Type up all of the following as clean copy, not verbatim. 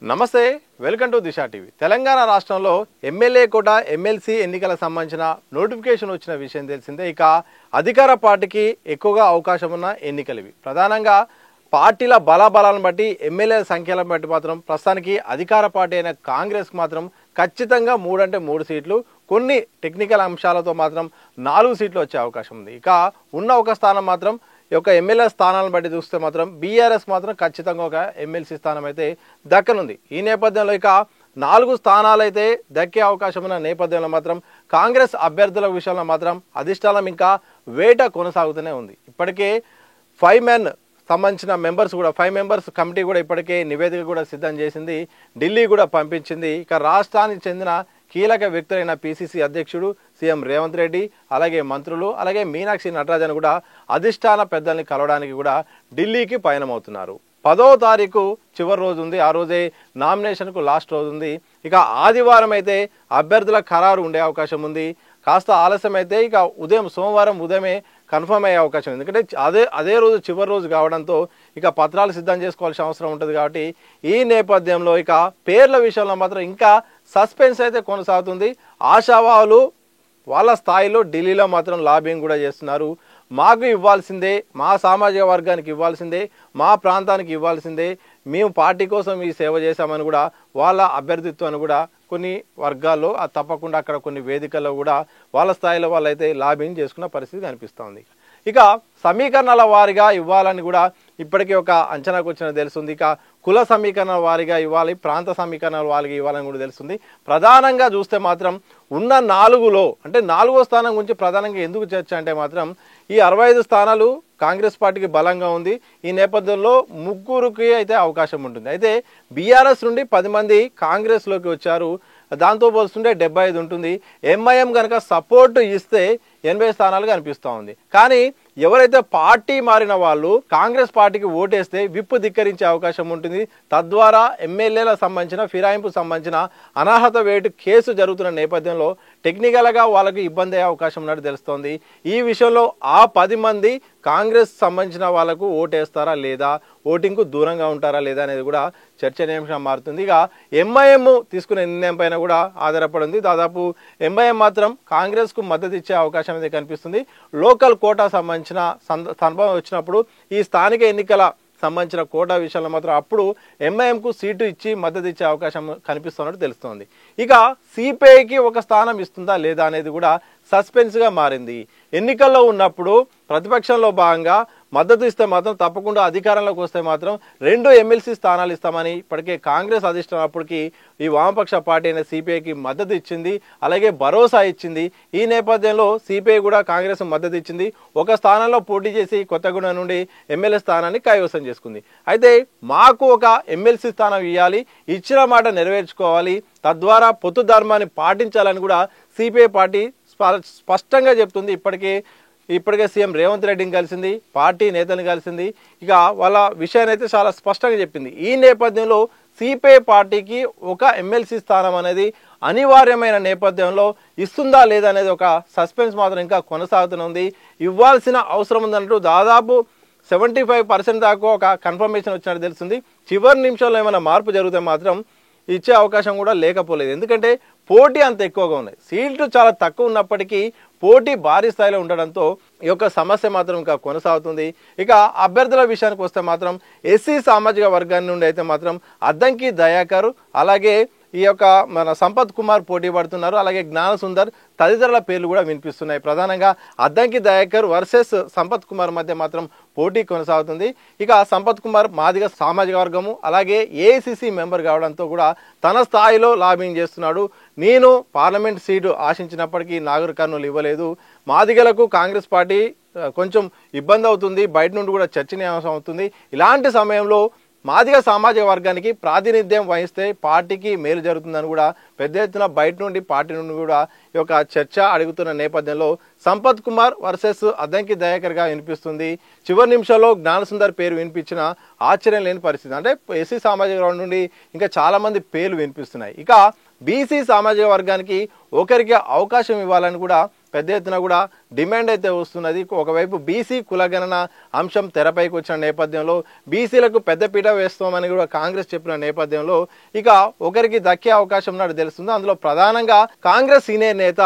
నమస్తే welcome to Disha TV Telangana రాష్ట్రంలో MLA కోట MLC ఎన్నికలకు సంబంధించిన నోటిఫికేషన్ వచ్చిన విషయం తెలిసిందే. ఇక అధికార పార్టీకి ఎక్కువగా అవకాశం ఉన్న ఎన్నికలు ఇవి. ప్రధానంగా పార్టీల బలాబలాలను బట్టి ఎమ్మెల్యేల సంఖ్యలను బట్టి మాత్రం ప్రస్తుతానికి అధికార పార్టీ అయిన కాంగ్రెస్కి మాత్రం ఖచ్చితంగా 3 అంటే 3 సీట్లు, కొన్ని టెక్నికల్ అంశాలతో మాత్రం 4 సీట్లు వచ్చే అవకాశం ఉంది. ఇక ఉన్న ఒక స్థానం మాత్రం ఈ యొక్క ఎమ్మెల్యే స్థానాలను బట్టి చూస్తే మాత్రం బీఆర్ఎస్ మాత్రం ఖచ్చితంగా ఒక ఎమ్మెల్సీ స్థానం అయితే దక్కనుంది. ఈ నేపథ్యంలో ఇక 4 స్థానాలు అయితే దక్కే అవకాశం ఉన్న నేపథ్యంలో మాత్రం కాంగ్రెస్ అభ్యర్థుల విషయంలో మాత్రం అధిష్టానం ఇంకా వేట కొనసాగుతూనే ఉంది. ఇప్పటికే 5 మెన్ సంబంధించిన మెంబర్స్ కూడా 5 మెంబర్స్ కమిటీ కూడా ఇప్పటికే నివేదిక కూడా సిద్ధం చేసింది, ఢిల్లీ కూడా పంపించింది. ఇక రాష్ట్రానికి చెందిన కీలక వ్యక్తులైన పిసిసి అధ్యక్షుడు సీఎం రేవంత్ రెడ్డి, అలాగే మంత్రులు, అలాగే మీనాక్షి నటరాజన్ కూడా అధిష్టాన పెద్దల్ని కలవడానికి కూడా ఢిల్లీకి పయనమవుతున్నారు. 10వ తారీఖు చివరి రోజు ఉంది, ఆ రోజే నామినేషన్కు లాస్ట్ రోజు ఉంది. ఇక ఆదివారం అయితే అభ్యర్థుల ఖరారు ఉండే అవకాశం ఉంది. కాస్త ఆలస్యం అయితే ఇక సోమవారం ఉదయమే కన్ఫర్మ్ అయ్యే అవకాశం ఉంది. ఎందుకంటే అదే రోజు చివరి రోజు కావడంతో ఇక పత్రాలు సిద్ధం చేసుకోవాల్సిన అవసరం ఉంటుంది. కాబట్టి ఈ నేపథ్యంలో ఇక పేర్ల విషయంలో మాత్రం ఇంకా సస్పెన్స్ అయితే కొనసాగుతుంది. ఆశావాహులు వాళ్ళ స్థాయిలో ఢిల్లీలో మాత్రం లాబింగ్ కూడా చేస్తున్నారు. మాకు ఇవ్వాల్సిందే, మా సామాజిక వర్గానికి ఇవ్వాల్సిందే, మా ప్రాంతానికి ఇవ్వాల్సిందే, మేము పార్టీ కోసం ఈ సేవ చేశామని కూడా వాళ్ళ అభ్యర్థిత్వాన్ని కూడా కొన్ని వర్గాల్లో తప్పకుండా అక్కడ కొన్ని వేదికల్లో కూడా వాళ్ళ స్థాయిలో వాళ్ళైతే లాబింగ్ చేసుకున్న పరిస్థితి కనిపిస్తోంది. ఇక సమీకరణాల వారీగా ఇవ్వాలని కూడా ఇప్పటికీ ఒక అంచనాకు వచ్చిన తెలుస్తుంది. ఇక కుల సమీకరణాల వారీగా ఇవ్వాలి, ప్రాంత సమీకరణాల వారీగా ఇవ్వాలని కూడా తెలుస్తుంది. ప్రధానంగా చూస్తే మాత్రం ఉన్న 4లో అంటే 4వ స్థానం గురించి ప్రధానంగా ఎందుకు చర్చ అంటే మాత్రం ఈ 65 స్థానాలు కాంగ్రెస్ పార్టీకి బలంగా ఉంది. ఈ నేపథ్యంలో 3కి అయితే అవకాశం ఉంటుంది. అయితే బీఆర్ఎస్ నుండి 10 మంది కాంగ్రెస్లోకి వచ్చారు, దాంతో పోల్చుంటే 75 ఉంటుంది. ఎంఐఎం కనుక సపోర్ట్ ఇస్తే 80 స్థానాలు కనిపిస్తూ ఉంది. కానీ ఎవరైతే పార్టీ మారిన వాళ్ళు కాంగ్రెస్ పార్టీకి ఓటేస్తే విప్పు ధిక్కరించే అవకాశం ఉంటుంది. తద్వారా ఎమ్మెల్యేలకు సంబంధించిన ఫిరాయింపు సంబంధించిన అనర్హత వేటు కేసు జరుగుతున్న నేపథ్యంలో టెక్నికల్గా వాళ్ళకి ఇబ్బంది అయ్యే అవకాశం ఉన్నట్టు తెలుస్తోంది. ఈ విషయంలో ఆ 10 మంది కాంగ్రెస్ సంబంధించిన వాళ్ళకు ఓటేస్తారా లేదా, ఓటింగ్కు దూరంగా ఉంటారా లేదా అనేది కూడా చర్చనీయాంశం మారుతుంది. ఇక ఎంఐఎం తీసుకునే నిర్ణయం పైన కూడా ఆధారపడింది. దాదాపు ఎంఐఎం మాత్రం కాంగ్రెస్కు మద్దతు ఇచ్చే అవకాశం అయితే కనిపిస్తుంది. లోకల్ కోటా సంబంధించిన సందర్భం వచ్చినప్పుడు ఈ స్థానిక ఎన్నికల సంబంధించిన కోటా విషయంలో మాత్రం అప్పుడు ఎంఐఎంకు సీటు ఇచ్చి మద్దతు ఇచ్చే అవకాశం కనిపిస్తున్నట్టు తెలుస్తోంది. ఇక సిపిఐకి ఒక స్థానం ఇస్తుందా లేదా అనేది కూడా సస్పెన్స్గా మారింది. ఎన్నికల్లో ఉన్నప్పుడు ప్రతిపక్షంలో భాగంగా మద్దతు ఇస్తే మాత్రం తప్పకుండా అధికారంలోకి వస్తే మాత్రం 2 ఎమ్మెల్సీ స్థానాలు ఇస్తామని ఇప్పటికే కాంగ్రెస్ అధిష్టానప్పటికీ ఈ వామపక్ష పార్టీ అయిన సిపిఐకి మద్దతు ఇచ్చింది, అలాగే భరోసా ఇచ్చింది. ఈ నేపథ్యంలో సిపిఐ కూడా కాంగ్రెస్ మద్దతు ఇచ్చింది. ఒక స్థానంలో పోటీ చేసి కొత్తగూడెం నుండి ఎమ్మెల్యే స్థానాన్ని కైవసం చేసుకుంది. అయితే మాకు ఒక ఎమ్మెల్సీ స్థానం ఇవ్వాలి, ఇచ్చిన మాట నెరవేర్చుకోవాలి, తద్వారా పొత్తు ధర్మాన్ని పాటించాలని కూడా సిపిఐ పార్టీ స్పష్టంగా చెప్తుంది. ఇప్పటికే సీఎం రేవంత్ రెడ్డిని కలిసింది, పార్టీ నేతలను కలిసింది. ఇక వాళ్ళ విషయాన్ని అయితే చాలా స్పష్టంగా చెప్పింది. ఈ నేపథ్యంలో సిపిఐ పార్టీకి ఒక ఎమ్మెల్సీ స్థానం అనేది అనివార్యమైన నేపథ్యంలో ఇస్తుందా లేదా అనేది ఒక సస్పెన్స్ మాత్రం ఇంకా కొనసాగుతుంది. ఇవ్వాల్సిన అవసరం ఉందన్నట్టు దాదాపు 75% దాకా ఒక కన్ఫర్మేషన్ వచ్చినట్టు తెలుస్తుంది. చివరి నిమిషంలో ఏమైనా మార్పు జరిగితే మాత్రం ఇచ్చే అవకాశం కూడా లేకపోలేదు. ఎందుకంటే పోటీ అంత ఎక్కువగా ఉన్నాయి, సీట్లు చాలా తక్కువ ఉన్నప్పటికీ పోటీ భారీ స్థాయిలో ఉండడంతో ఈ యొక్క సమస్య మాత్రం ఇంకా కొనసాగుతుంది. ఇక అభ్యర్థుల విషయానికి వస్తే మాత్రం ఎస్సీ సామాజిక వర్గాన్ని నుండి అయితే మాత్రం అద్దంకి దయాకర్, అలాగే ఈ యొక్క మన సంపత్ కుమార్ పోటీ పడుతున్నారు, అలాగే జ్ఞాన సుందర్ తదితరుల పేర్లు కూడా వినిపిస్తున్నాయి. ప్రధానంగా అద్దంకి దయాకర్ వర్సెస్ సంపత్ కుమార్ మధ్య మాత్రం పోటీ కొనసాగుతుంది. ఇక సంపత్ కుమార్ మాదిగ సామాజిక వర్గము, అలాగే ఏఐసిసి మెంబర్ కావడంతో కూడా తన స్థాయిలో లాబింగ్ చేస్తున్నాడు. నేను పార్లమెంట్ సీటు ఆశించినప్పటికీ నాగర్ కర్నూలు ఇవ్వలేదు, మాదిగలకు కాంగ్రెస్ పార్టీ కొంచెం ఇబ్బంది అవుతుంది, బయట నుండి కూడా చర్చనీయాంశం అవుతుంది. ఇలాంటి సమయంలో మాదిగ సామాజిక వర్గానికి ప్రాతినిధ్యం వహిస్తే పార్టీకి మేలు జరుగుతుందని కూడా పెద్ద ఎత్తున బయట నుండి పార్టీ నుండి కూడా ఈ యొక్క చర్చ అడుగుతున్న నేపథ్యంలో సంపత్ కుమార్ వర్సెస్ అద్దంకి దయాకర్గా వినిపిస్తుంది. చివరి నిమిషంలో జ్ఞానసుందర్ పేరు వినిపించిన ఆశ్చర్యం లేని పరిస్థితి. అంటే ఎస్సీ సామాజిక వర్గం నుండి ఇంకా చాలా మంది పేర్లు వినిపిస్తున్నాయి. ఇక బీసీ సామాజిక వర్గానికి ఒకరికి అవకాశం ఇవ్వాలని కూడా పెద్ద ఎత్తున కూడా డిమాండ్ అయితే వస్తున్నది. ఒకవైపు బీసీ కులగణన అంశం తెరపైకి వచ్చిన నేపథ్యంలో బీసీలకు పెద్దపీట వేస్తామని కూడా కాంగ్రెస్ చెప్పిన నేపథ్యంలో ఇక ఒకరికి దక్కే అవకాశం ఉన్నట్టు తెలుస్తుంది. అందులో ప్రధానంగా కాంగ్రెస్ సీనియర్ నేత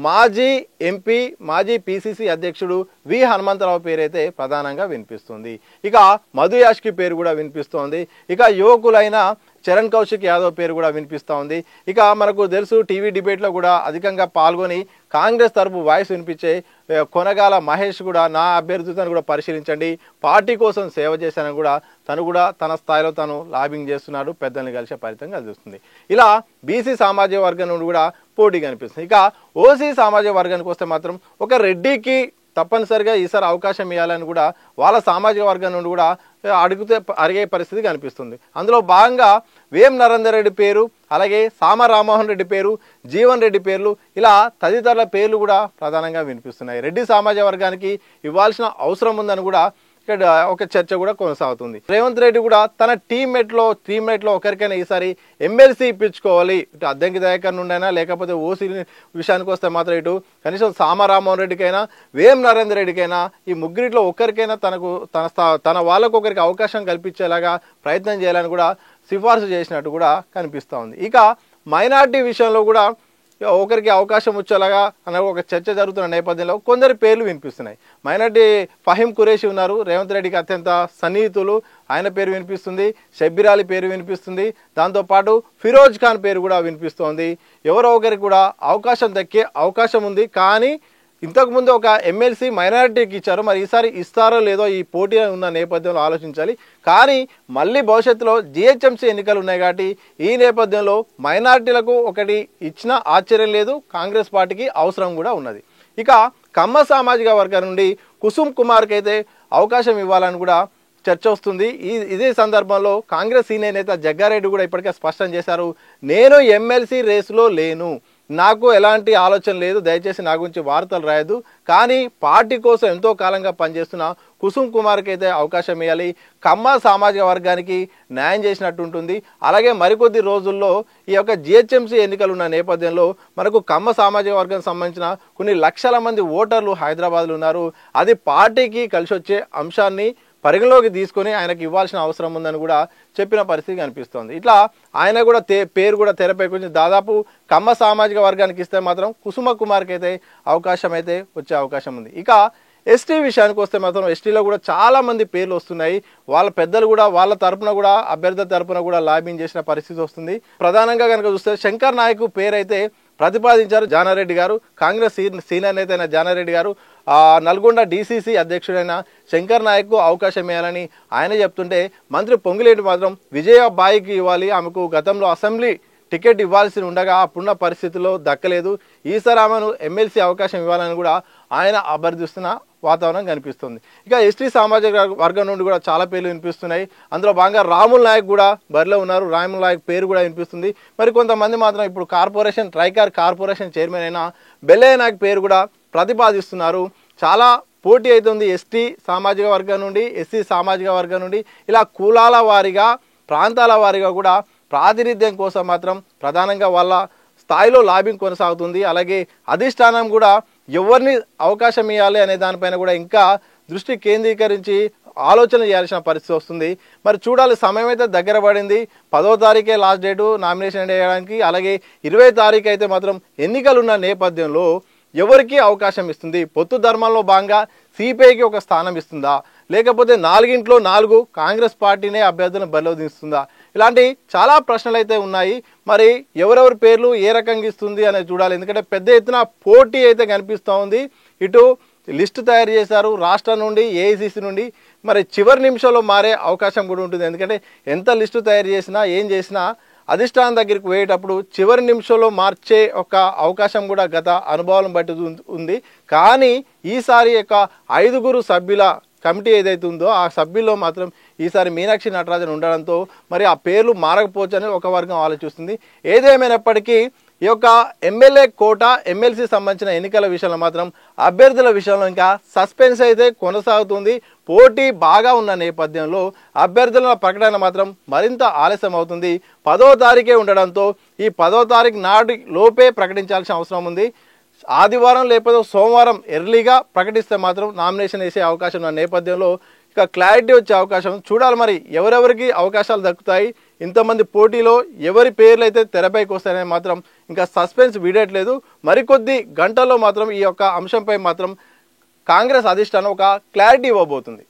మాజీ ఎంపీ మాజీ పిసిసి అధ్యక్షుడు వి హనుమంతరావు పేరైతే ప్రధానంగా వినిపిస్తుంది. ఇక మధు యాష్కి పేరు కూడా వినిపిస్తోంది. ఇక యువకులైన చరణ్ కౌశిక్ యాదవ్ పేరు కూడా వినిపిస్తూ ఉంది. ఇక మనకు తెలుసు టీవీ డిబేట్లో కూడా అధికంగా పాల్గొని కాంగ్రెస్ తరపు వాయిస్ వినిపించే కొనగాల మహేష్ కూడా నా అభ్యర్థితను కూడా పరిశీలించండి, పార్టీ కోసం సేవ చేశానని కూడా తను కూడా తన స్థాయిలో తను లాబింగ్ చేస్తున్నాడు, పెద్దల్ని కలిసే ఫలితంగా చూస్తుంది. ఇలా బీసీ సామాజిక వర్గం నుండి కూడా పోటీ కనిపిస్తుంది. ఇక ఓసీ సామాజిక వర్గానికి వస్తే మాత్రం ఒక రెడ్డికి తప్పనిసరిగా ఈసారి అవకాశం ఇవ్వాలని కూడా వాళ్ళ సామాజిక వర్గం నుండి కూడా అడిగే పరిస్థితి కనిపిస్తుంది. అందులో భాగంగా వేం నరేందర్ రెడ్డి పేరు, అలాగే సామ రామ్మోహన్ రెడ్డి పేరు, జీవన్ రెడ్డి పేర్లు, ఇలా తదితరుల పేర్లు కూడా ప్రధానంగా వినిపిస్తున్నాయి. రెడ్డి సామాజిక వర్గానికి ఇవ్వాల్సిన అవసరం ఉందని కూడా ఇక్కడ ఒక చర్చ కూడా కొనసాగుతుంది. రేవంత్ రెడ్డి కూడా తన టీమ్మేట్లో ఒకరికైనా ఈసారి ఎమ్మెల్సీ ఇప్పించుకోవాలి, ఇటు అద్దంకి దయాకర్ నుండైనా లేకపోతే ఓసీ విషయానికి వస్తే మాత్రం ఇటు కనీసం సామ రామ్మోహన్ రెడ్డికైనా వేం నరేందర్ రెడ్డికైనా ఈ ముగ్గురిలో ఒకరికైనా తన వాళ్ళకు ఒకరికి అవకాశం కల్పించేలాగా ప్రయత్నం చేయాలని కూడా సిఫార్సు చేసినట్టు కూడా కనిపిస్తూ ఉంది. ఇక మైనార్టీ విషయంలో కూడా ఒకరికి అవకాశం వచ్చేలాగా అన్న ఒక చర్చ జరుగుతున్న నేపథ్యంలో కొందరి పేర్లు వినిపిస్తున్నాయి. మైనార్టీ ఫహీం ఖురేషి ఉన్నారు, రేవంత్ రెడ్డికి అత్యంత సన్నిహితులు, ఆయన పేరు వినిపిస్తుంది. షబ్బీర్ అలీ పేరు వినిపిస్తుంది. దాంతోపాటు ఫిరోజ్ ఖాన్ పేరు కూడా వినిపిస్తోంది. ఎవరో ఒకరికి కూడా అవకాశం దక్కే అవకాశం ఉంది. కానీ ఇంతకుముందు ఒక ఎమ్మెల్సీ మైనారిటీకి ఇచ్చారు, మరి ఈసారి ఇస్తారో లేదో ఈ పోటీ ఉన్న నేపథ్యంలో ఆలోచించాలి. కానీ మళ్ళీ భవిష్యత్తులో జిహెచ్ఎంసీ ఎన్నికలు ఉన్నాయి కాబట్టి ఈ నేపథ్యంలో మైనారిటీలకు ఒకటి ఇచ్చినా ఆశ్చర్యం లేదు, కాంగ్రెస్ పార్టీకి అవసరం కూడా ఉన్నది. ఇక కమ్మ సామాజిక వర్గం నుండి కుసుమ్ కుమార్కి అయితే అవకాశం ఇవ్వాలని కూడా చర్చ వస్తుంది. ఇదే సందర్భంలో కాంగ్రెస్ సీనియర్ నేత జగ్గారెడ్డి కూడా ఇప్పటికే స్పష్టం చేశారు, నేను ఎమ్మెల్సీ రేసులో లేను, నాకు ఎలాంటి ఆలోచన లేదు, దయచేసి నా గురించి వార్తలు రాయదు, కానీ పార్టీ కోసం ఎంతో కాలంగా పనిచేస్తున్న కుసుమ్ కుమార్కి అయితే అవకాశం ఇవ్వాలి, కమ్మ సామాజిక వర్గానికి న్యాయం చేసినట్టు ఉంటుంది. అలాగే మరికొద్ది రోజుల్లో ఈ యొక్క జిహెచ్ఎంసీ ఎన్నికలు ఉన్న నేపథ్యంలో మనకు కమ్మ సామాజిక వర్గానికి సంబంధించిన కొన్ని లక్షల మంది ఓటర్లు హైదరాబాద్లో ఉన్నారు. అది పార్టీకి కలిసి వచ్చే అంశాన్ని పరిగణలోకి తీసుకొని ఆయనకు ఇవ్వాల్సిన అవసరం ఉందని కూడా చెప్పిన పరిస్థితి కనిపిస్తోంది. ఇట్లా ఆయన కూడా పేరు కూడా తెరపైకి వచ్చి దాదాపు కమ్మ సామాజిక వర్గానికి ఇస్తే మాత్రం కుసుమ కుమార్కి అయితే అవకాశం అయితే వచ్చే అవకాశం ఉంది. ఇక ఎస్టీ విషయానికి వస్తే మాత్రం ఎస్టీలో కూడా చాలా మంది పేర్లు వస్తున్నాయి. వాళ్ళ పెద్దలు కూడా వాళ్ళ తరపున కూడా అభ్యర్థి తరపున కూడా లాబింగ్ చేసిన పరిస్థితి వస్తుంది. ప్రధానంగా కనుక చూస్తే శంకర్ నాయక్ పేరు అయితే ప్రతిపాదించారు జానారెడ్డి గారు, కాంగ్రెస్ సీనియర్ నేత అయిన జానారెడ్డి గారు నల్గొండ డీసీసీ అధ్యక్షుడైన శంకర్ నాయక్కు అవకాశం ఇవ్వాలని ఆయన చెప్తుంటే మంత్రి పొంగులేటి మాత్రం విజయబాయికి ఇవ్వాలి, ఆమెకు గతంలో అసెంబ్లీ టికెట్ ఇవ్వాల్సి ఉండగా అప్పుడున్న పరిస్థితుల్లో దక్కలేదు, ఈసారి ఆమెను ఎమ్మెల్సీ అవకాశం ఇవ్వాలని కూడా ఆయన అభ్యర్థిస్తున్న వాతావరణం కనిపిస్తుంది. ఇక ఎస్టీ సామాజిక వర్గం నుండి కూడా చాలా పేర్లు వినిపిస్తున్నాయి. అందులో భాగంగా రాముల్ నాయక్ కూడా బరిలో ఉన్నారు, రాముల్ నాయక్ పేరు కూడా వినిపిస్తుంది. మరి కొంతమంది మాత్రం ఇప్పుడు ట్రైకార్ కార్పొరేషన్ చైర్మన్ అయిన బెల్లయ్య నాయక్ పేరు కూడా ప్రతిపాదిస్తున్నారు. చాలా పోటీ అవుతుంది ఎస్టీ సామాజిక వర్గం నుండి, ఎస్సీ సామాజిక వర్గం నుండి, ఇలా కులాల వారీగా ప్రాంతాల వారీగా కూడా ప్రాతినిధ్యం కోసం మాత్రం ప్రధానంగా వాళ్ళ స్థాయిలో లాబింగ్ కొనసాగుతుంది. అలాగే అధిష్టానం కూడా ఎవరిని అవకాశం ఇవ్వాలి అనే దానిపైన కూడా ఇంకా దృష్టి కేంద్రీకరించి ఆలోచన చేయాల్సిన పరిస్థితి వస్తుంది. మరి చూడాలి, సమయం అయితే దగ్గర పడింది. 10వ తారీఖే లాస్ట్ డేటు నామినేషన్ వేయడానికి, అలాగే 20వ తారీఖు అయితే మాత్రం ఎన్నికలున్న నేపథ్యంలో ఎవరికి అవకాశం ఇస్తుంది, పొత్తు ధర్మంలో భాగంగా సిపిఐకి ఒక స్థానం ఇస్తుందా, లేకపోతే 4 4 కాంగ్రెస్ పార్టీనే అభ్యర్థులను బరిలో దిస్తుందా, ఇలాంటి చాలా ప్రశ్నలు అయితే ఉన్నాయి. మరి ఎవరెవరి పేర్లు ఏ రకంగా ఇస్తుంది అనేది చూడాలి. ఎందుకంటే పెద్ద ఎత్తున పోటీ అయితే కనిపిస్తూ ఉంది. ఇటు లిస్టు తయారు చేశారు రాష్ట్రం నుండి, ఏఐసిసి నుండి, మరి చివరి నిమిషంలో మారే అవకాశం కూడా ఉంటుంది. ఎందుకంటే ఎంత లిస్టు తయారు చేసినా ఏం చేసినా అధిష్టానం దగ్గరికి పోయేటప్పుడు చివరి నిమిషంలో మార్చే ఒక అవకాశం కూడా గత అనుభవం బట్టి ఉంది. కానీ ఈసారి యొక్క 5 సభ్యుల కమిటీ ఏదైతే ఉందో ఆ సభ్యుల్లో మాత్రం ఈసారి మీనాక్షి నటరాజన్ ఉండడంతో మరి ఆ పేర్లు మారకపోవచ్చని ఒక వర్గం ఆలోచిస్తుంది. ఏదేమైనప్పటికీ ఈ యొక్క ఎమ్మెల్యే కోట, ఎమ్మెల్సీ సంబంధించిన ఎన్నికల విషయంలో మాత్రం అభ్యర్థుల విషయంలో ఇంకా సస్పెన్స్ అయితే కొనసాగుతుంది. పోటీ బాగా ఉన్న నేపథ్యంలో అభ్యర్థుల ప్రకటన మాత్రం మరింత ఆలస్యం అవుతుంది. 10వ తారీఖే ఉండడంతో ఈ 10వ తారీఖు నాటి లోపే ప్రకటించాల్సిన అవసరం ఉంది. ఆదివారం లేకపోతే సోమవారం ఎర్లీగా ప్రకటిస్తే మాత్రం నామినేషన్ వేసే అవకాశం ఉన్న నేపథ్యంలో ఇక క్లారిటీ వచ్చే అవకాశం చూడాలి. మరి ఎవరెవరికి అవకాశాలు దక్కుతాయి, ఇంతమంది పోటీలో ఎవరి పేర్లు అయితే తెరపైకి వస్తాయనే మాత్రం ఇంకా సస్పెన్స్ వీడట్లేదు. మరికొద్ది గంటల్లో మాత్రం ఈ యొక్క అంశంపై మాత్రం కాంగ్రెస్ అధిష్టానం ఒక క్లారిటీ ఇవ్వబోతుంది.